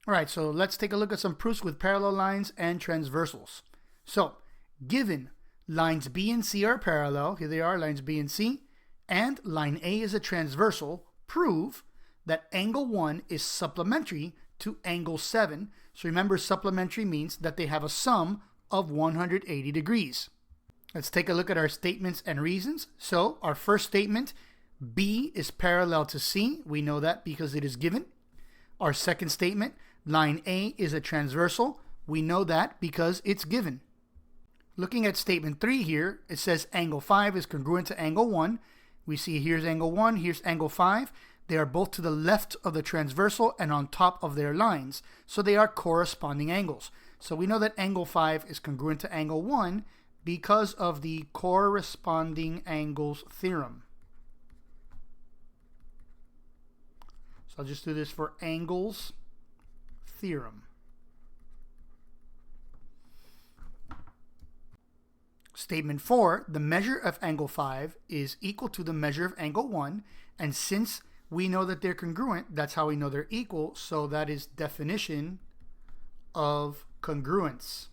All right, so let's take a look at some proofs with parallel lines and transversals. So, given lines B and C are parallel, here they are, lines B and C, and line A is a transversal, prove that angle 1 is supplementary to angle 7. So remember, supplementary means that they have a sum of 180 degrees. Let's take a look at our statements and reasons. So our first statement, B is parallel to C. We know that because it is given. Our second statement, line A is a transversal. We know that because it's given. Looking at statement 3 here, it says angle 5 is congruent to angle 1. We see here's angle 1, here's angle 5. They are both to the left of the transversal and on top of their lines. So they are corresponding angles. So we know that angle 5 is congruent to angle 1 because of the corresponding angles theorem. So I'll just do this for angles theorem. Statement 4, the measure of angle 5 is equal to the measure of angle 1, and since we know that they're congruent, that's how we know they're equal, so that is definition of congruence.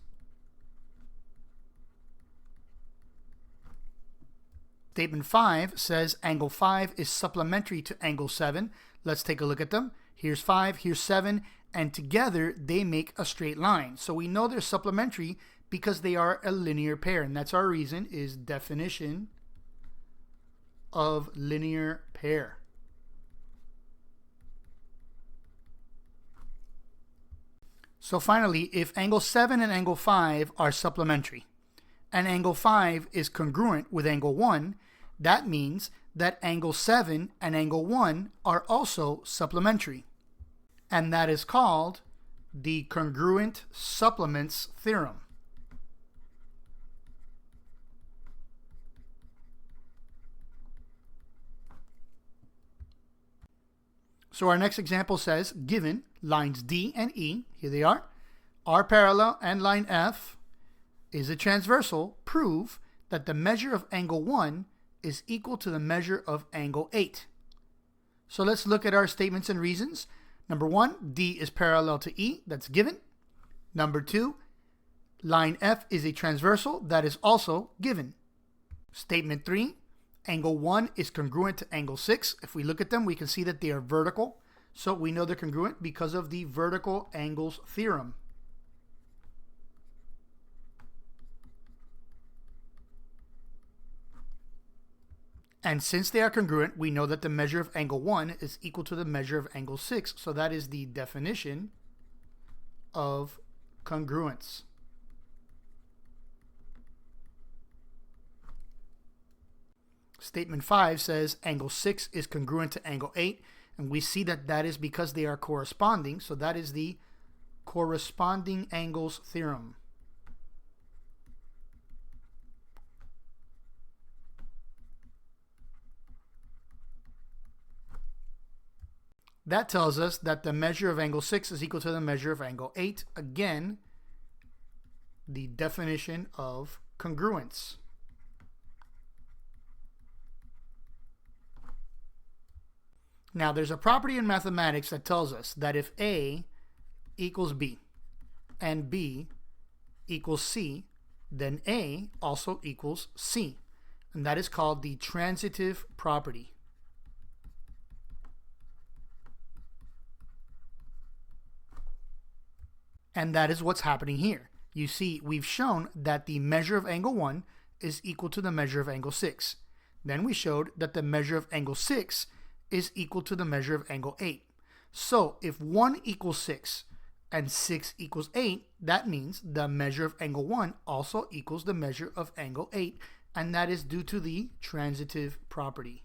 Statement 5 says angle 5 is supplementary to angle 7. Let's take a look at them. Here's 5, here's 7, and together they make a straight line. So we know they're supplementary because they are a linear pair, and that's our reason, is definition of linear pair. So finally, if angle 7 and angle 5 are supplementary, and angle 5 is congruent with angle 1, that means that angle 7 and angle 1 are also supplementary. And that is called the congruent supplements theorem. So our next example says, given lines D and E, here they are parallel, and line F is a transversal, prove that the measure of angle 1 is equal to the measure of angle 8. So let's look at our statements and reasons. Number 1, D is parallel to E, that's given. Number 2, line F is a transversal, that is also given. Statement 3, angle 1 is congruent to angle 6. If we look at them, we can see that they are vertical. So we know they're congruent because of the vertical angles theorem. And since they are congruent, we know that the measure of angle 1 is equal to the measure of angle 6. So that is the definition of congruence. Statement 5 says angle 6 is congruent to angle 8, and we see that that is because they are corresponding, so that is the corresponding angles theorem. That tells us that the measure of angle 6 is equal to the measure of angle 8. Again, the definition of congruence. Now, there's a property in mathematics that tells us that if A equals B and B equals C, then A also equals C. And that is called the transitive property. And that is what's happening here. You see, we've shown that the measure of angle 1 is equal to the measure of angle 6. Then we showed that the measure of angle 6 is equal to the measure of angle 8. So if 1 equals 6 and 6 equals 8, that means the measure of angle 1 also equals the measure of angle 8, and that is due to the transitive property.